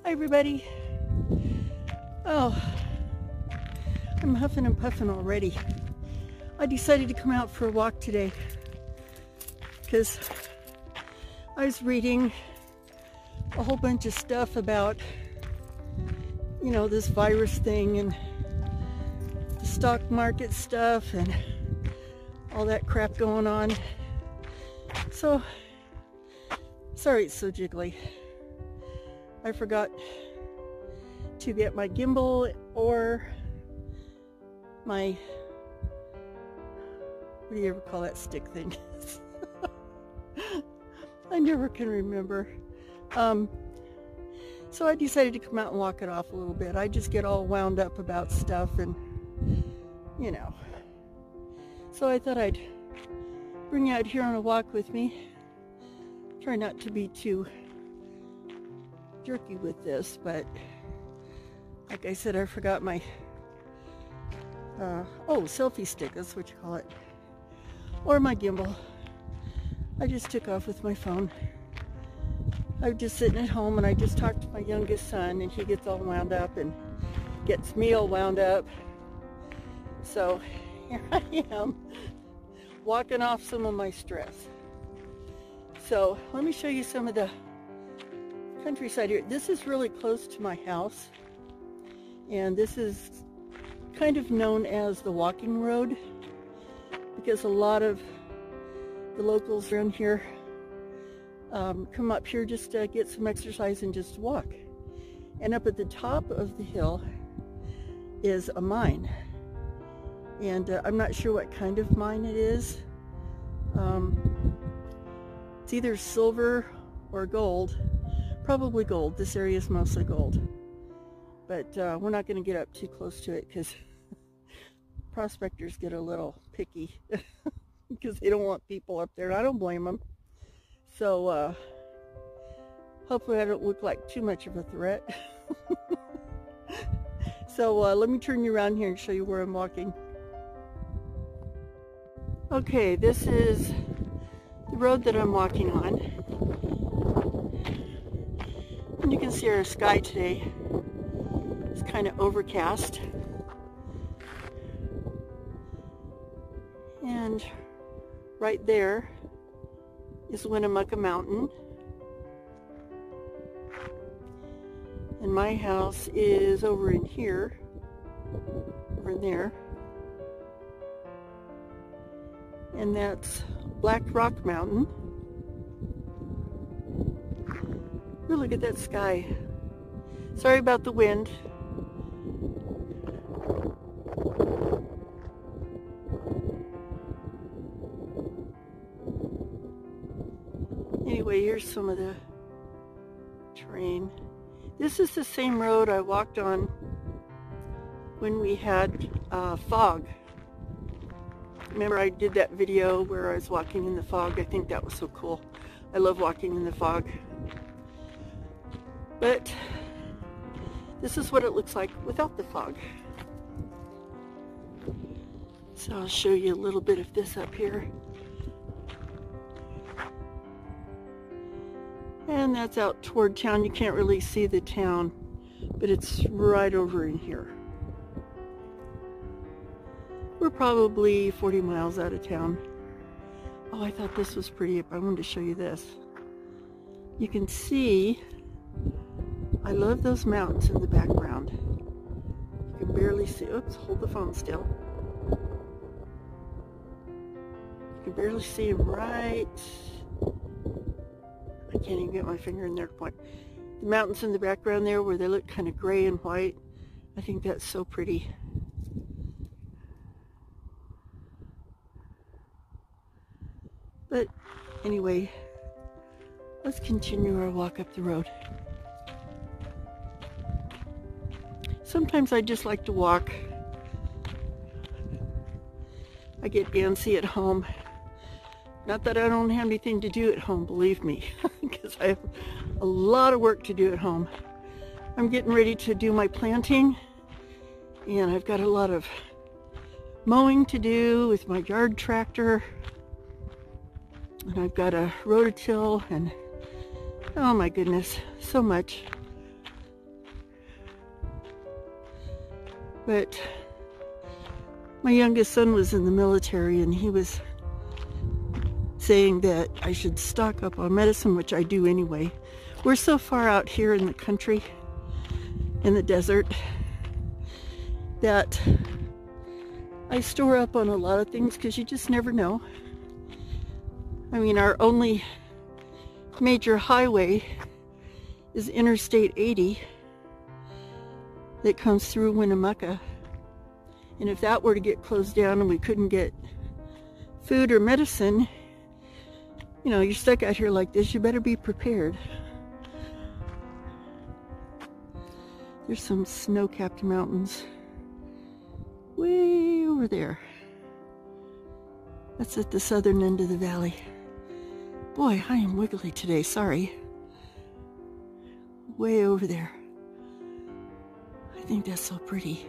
Hi everybody. Oh, I'm huffing and puffing already. I decided to come out for a walk today because I was reading a whole bunch of stuff about, you know, this virus thing and the stock market stuff and all that crap going on. So, sorry it's so jiggly. I forgot to get my gimbal or my, what do you ever call that stick thing? I never can remember. So I decided to come out and walk it off a little bit. I just get all wound up about stuff and, you know. So I thought I'd bring you out here on a walk with me. Try not to be too jerky with this, but like I said, I forgot my selfie stick, that's what you call it, or my gimbal. I just took off with my phone. I'm just sitting at home and I just talked to my youngest son and he gets all wound up and gets me all wound up. So here I am walking off some of my stress. So let me show you some of the countryside here. This is really close to my house, and this is kind of known as the walking road because a lot of the locals around here come up here just to get some exercise and just walk. And up at the top of the hill is a mine, and I'm not sure what kind of mine it is. It's either silver or gold. Probably gold. This area is mostly gold. But we're not going to get up too close to it because prospectors get a little picky because they don't want people up there. And I don't blame them. So hopefully I don't look like too much of a threat. So let me turn you around here and show you where I'm walking. Okay, this is the road that I'm walking on. And you can see our sky today. It's kind of overcast. And right there is Winnemucca Mountain. And my house is over in here, over in there. And that's Black Rock Mountain. Ooh, look at that sky. Sorry about the wind. Anyway, here's some of the terrain. This is the same road I walked on when we had fog. Remember I did that video where I was walking in the fog? I think that was so cool. I love walking in the fog. But this is what it looks like without the fog. So I'll show you a little bit of this up here. And that's out toward town. You can't really see the town, but it's right over in here. We're probably 40 miles out of town. Oh, I thought this was pretty. I wanted to show you this. You can see, I love those mountains in the background. You can barely see, oops, hold the phone still. You can barely see them right. I can't even get my finger in there to point. The mountains in the background there where they look kind of gray and white. I think that's so pretty. But anyway, let's continue our walk up the road. Sometimes I just like to walk. I get antsy at home. Not that I don't have anything to do at home, believe me, because I have a lot of work to do at home. I'm getting ready to do my planting, and I've got a lot of mowing to do with my yard tractor. And I've got a rototill and oh my goodness, so much. But my youngest son was in the military, and he was saying that I should stock up on medicine, which I do anyway. We're so far out here in the country, in the desert, that I store up on a lot of things because you just never know. I mean, our only major highway is Interstate 80 that comes through Winnemucca. And if that were to get closed down and we couldn't get food or medicine, you know, you're stuck out here like this, you better be prepared. There's some snow-capped mountains way over there. That's at the southern end of the valley. Boy, I am wiggly today, sorry. Way over there. I think that's so pretty.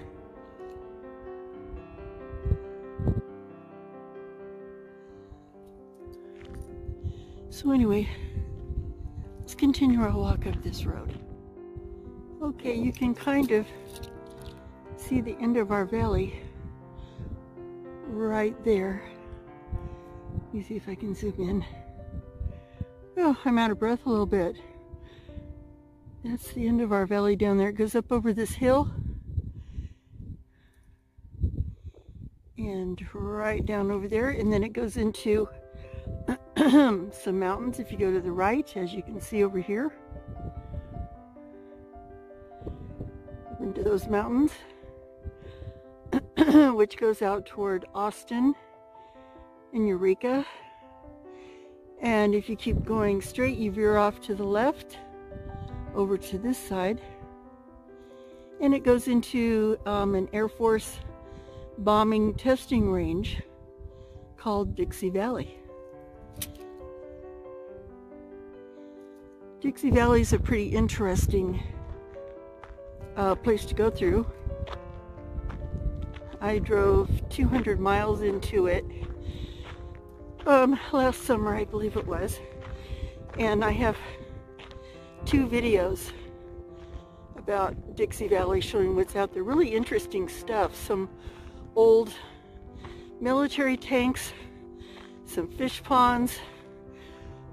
So anyway, let's continue our walk up this road. Okay, you can kind of see the end of our valley right there. Let me see if I can zoom in. Oh, I'm out of breath a little bit. That's the end of our valley down there. It goes up over this hill and right down over there, and then it goes into some mountains if you go to the right, as you can see over here. Into those mountains, which goes out toward Austin and Eureka. And if you keep going straight, you veer off to the left over to this side, and it goes into an Air Force bombing testing range called Dixie Valley. Dixie Valley is a pretty interesting place to go through. I drove 200 miles into it last summer, I believe it was, and I have 2 videos about Dixie Valley showing what's out there. Really interesting stuff. Some old military tanks, some fish ponds,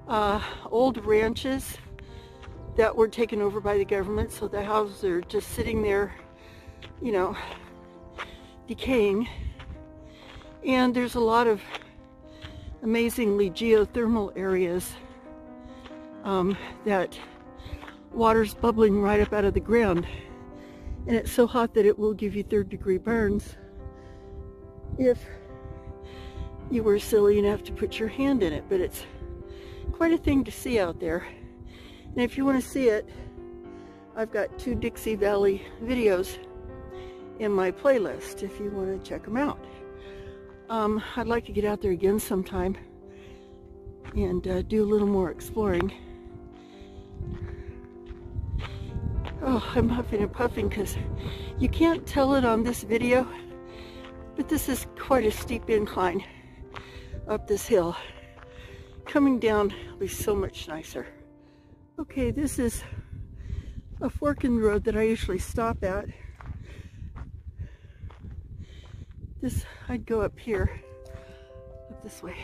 old ranches that were taken over by the government, so the houses are just sitting there, you know, decaying. And there's a lot of amazingly geothermal areas that water's bubbling right up out of the ground, and it's so hot that it will give you 3rd-degree burns if you were silly enough to put your hand in it. But it's quite a thing to see out there. And if you want to see it, I've got 2 Dixie Valley videos in my playlist if you want to check them out. I'd like to get out there again sometime and do a little more exploring. Oh, I'm huffing and puffing because you can't tell it on this video, but this is quite a steep incline up this hill. Coming down will be so much nicer. Okay, this is a fork in the road that I usually stop at. I'd go up here, up this way,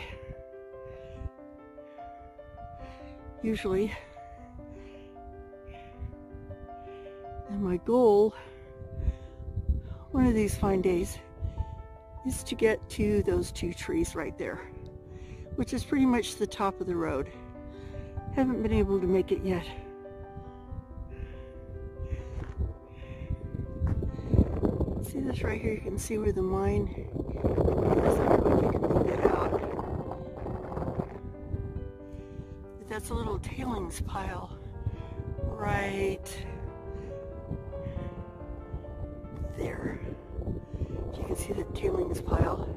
usually. And my goal, one of these fine days, is to get to those 2 trees right there, which is pretty much the top of the road. Haven't been able to make it yet. See this right here? You can see where the mine is. I don't know if you can make that out. But that's a little tailings pile right there. You can see the tailings pile.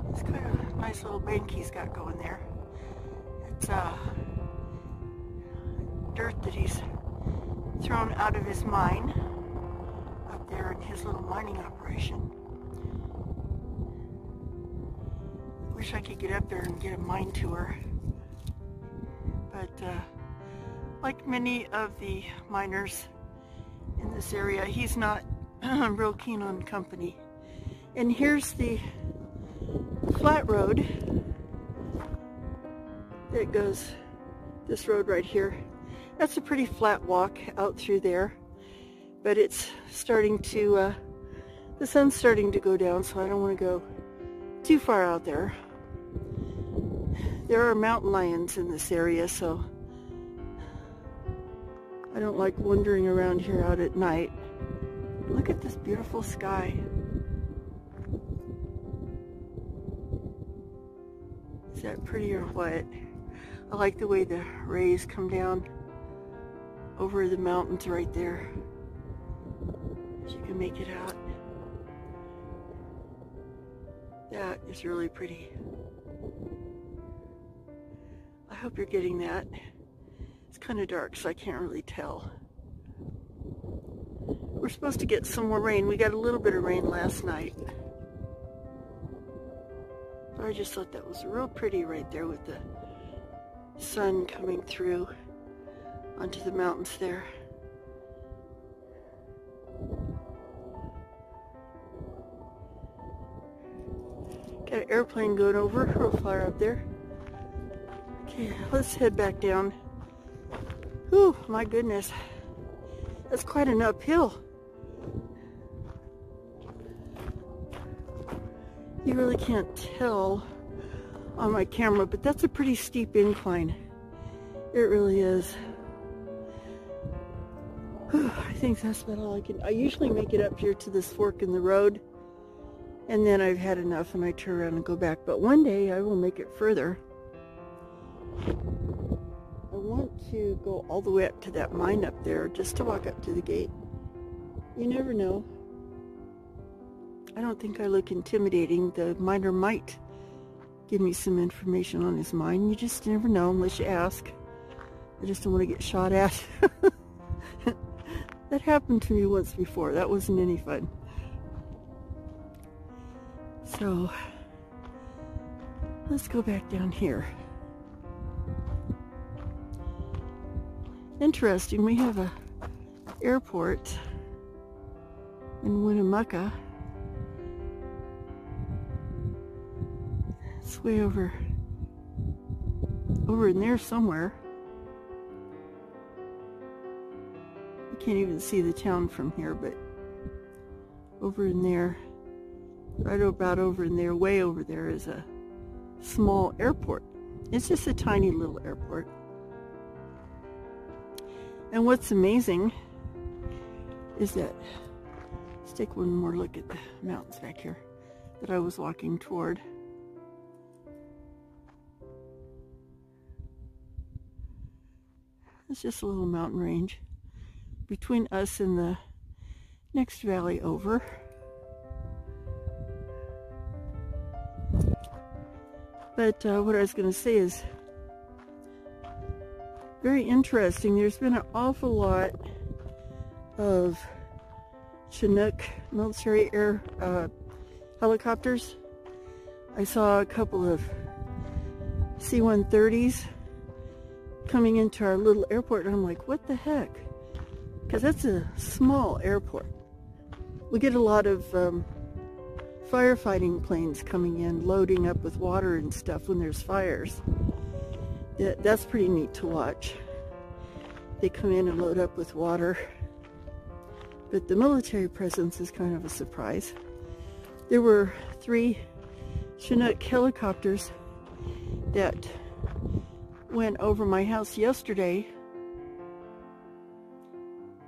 It's kind of a nice little bank he's got going there. It's dirt that he's thrown out of his mine up there in his little mining operation. Wish I could get up there and get a mine tour. But like many of the miners in this area, he's not I'm real keen on company. And here's the flat road that goes, this road right here. That's a pretty flat walk out through there, but it's starting to, the sun's starting to go down, so I don't want to go too far out there. There are mountain lions in this area, so I don't like wandering around here out at night. Look at this beautiful sky. Is that pretty or what? I like the way the rays come down over the mountains right there. If you can make it out. That is really pretty. I hope you're getting that. It's kind of dark, so I can't really tell. We're supposed to get some more rain. We got a little bit of rain last night. But I just thought that was real pretty right there with the sun coming through onto the mountains there. Got an airplane going over, real far up there. Okay, let's head back down. Whew, my goodness. That's quite an uphill. You really can't tell on my camera, but that's a pretty steep incline. It really is. I think that's about all I can. I usually make it up here to this fork in the road, and then I've had enough and I turn around and go back. But one day I will make it further. I want to go all the way up to that mine up there just to walk up to the gate. You never know. I don't think I look intimidating. The miner might give me some information on his mine. You just never know unless you ask. I just don't want to get shot at. That happened to me once before. That wasn't any fun. So, let's go back down here. Interesting, we have a airport in Winnemucca. It's way over in there somewhere. You can't even see the town from here, but over in there, right about over in there, way over there is a small airport. It's just a tiny little airport. And what's amazing is that, let's take one more look at the mountains back here that I was walking toward. It's just a little mountain range between us and the next valley over. But what I was going to say is very interesting. There's been an awful lot of Chinook military air helicopters. I saw a couple of C-130s coming into our little airport, and I'm like, what the heck? Because that's a small airport. We get a lot of firefighting planes coming in, loading up with water and stuff when there's fires. That's pretty neat to watch. They come in and load up with water. But the military presence is kind of a surprise. There were 3 Chinook helicopters that went over my house yesterday.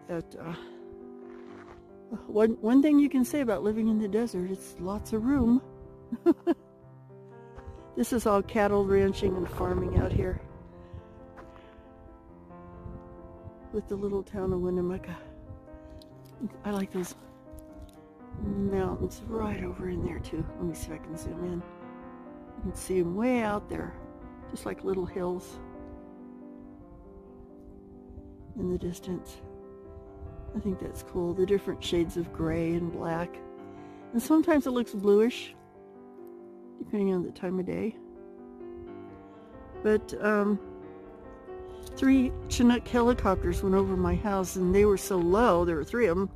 That one thing you can say about living in the desert, it's lots of room. This is all cattle ranching and farming out here with the little town of Winnemucca. I like those mountains right over in there too. Let me see if I can zoom in. You can see them way out there, just like little hills in the distance. I think that's cool, the different shades of gray and black. And sometimes it looks bluish, depending on the time of day. But 3 Chinook helicopters went over my house, and they were so low, there were 3 of them,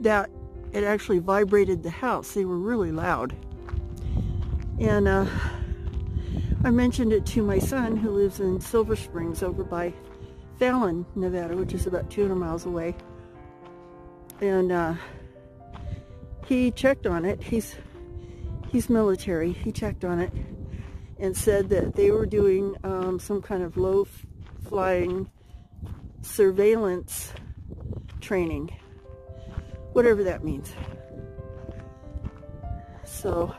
that it actually vibrated the house. They were really loud. And I mentioned it to my son, who lives in Silver Springs over by Fallon, Nevada, which is about 200 miles away. And he checked on it. He's military. He checked on it and said that they were doing some kind of low-flying surveillance training, whatever that means. So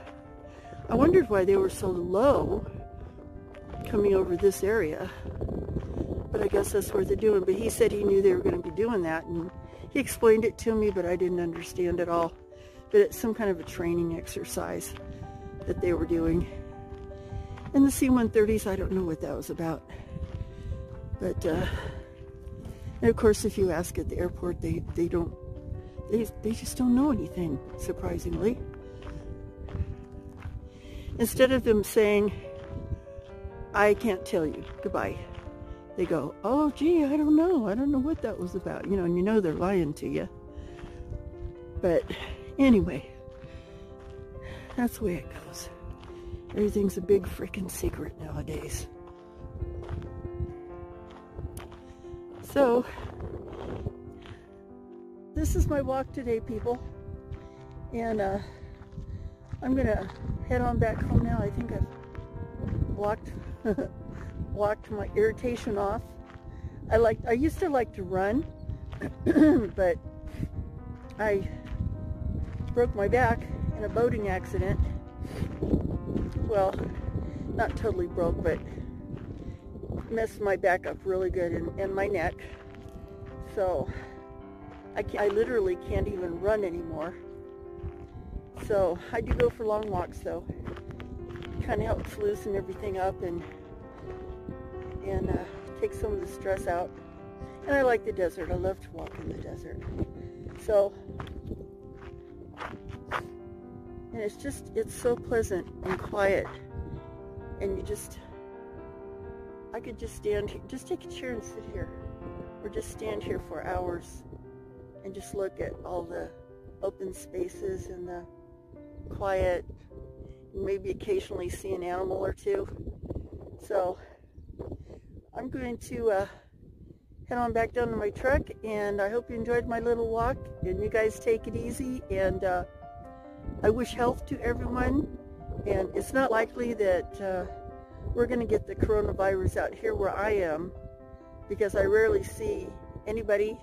I wondered why they were so low coming over this area, but I guess that's what they're doing. But he said he knew they were going to be doing that, and he explained it to me, but I didn't understand it all. But it's some kind of a training exercise that they were doing. And the C-130s, I don't know what that was about. But and of course, if you ask at the airport, they just don't know anything, surprisingly. Instead of them saying, "I can't tell you, goodbye," they go, "Oh gee, I don't know what that was about," you know, and you know they're lying to you. But anyway, that's the way it goes. Everything's a big freaking secret nowadays. So this is my walk today, people, and I'm gonna head on back home now. I think I've walked my irritation off. I used to like to run, but I broke my back in a boating accident. Well, not totally broke, but messed my back up really good, and my neck. So I literally can't even run anymore. So I do go for long walks, though. Kind of helps loosen everything up and take some of the stress out. And I like the desert. I love to walk in the desert. So, and it's so pleasant and quiet. And I could just stand here, just take a chair and sit here, or just stand here for hours and just look at all the open spaces and the quiet, and maybe occasionally see an animal or two. So I'm going to head on back down to my truck, and I hope you enjoyed my little walk, and you guys take it easy, and I wish health to everyone. And it's not likely that we're going to get the coronavirus out here where I am, because I rarely see anybody,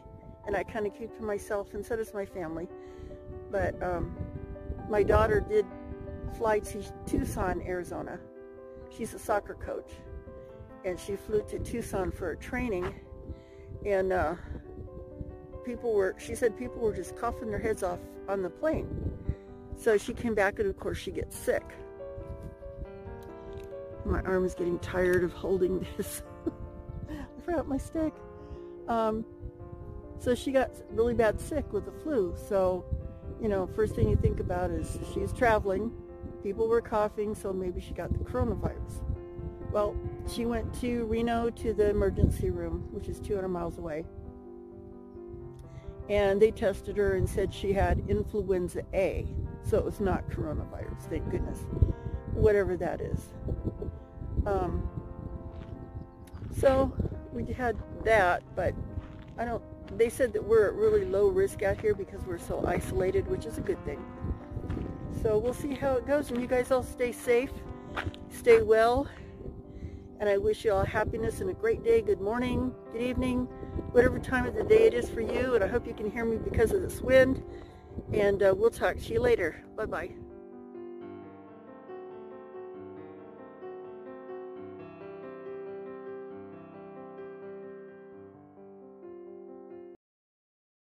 and I kind of keep to myself, and so does my family. But my daughter did fly to Tucson, Arizona. She's a soccer coach, and she flew to Tucson for a training, and she said people were just coughing their heads off on the plane. So she came back, and of course she gets sick. My arm is getting tired of holding this. I forgot my stick. So she got really bad sick with the flu. So, you know, first thing you think about is she's traveling. People were coughing, so maybe she got the coronavirus. Well, she went to Reno to the emergency room, which is 200 miles away. And they tested her and said she had influenza A. So it was not coronavirus, thank goodness. Whatever that is. So we had that, but they said that we're at really low risk out here because we're so isolated, which is a good thing. So we'll see how it goes, and you guys all stay safe, stay well, and I wish you all happiness and a great day. Good morning, good evening, whatever time of the day it is for you, and I hope you can hear me because of this wind, and we'll talk to you later. Bye-bye.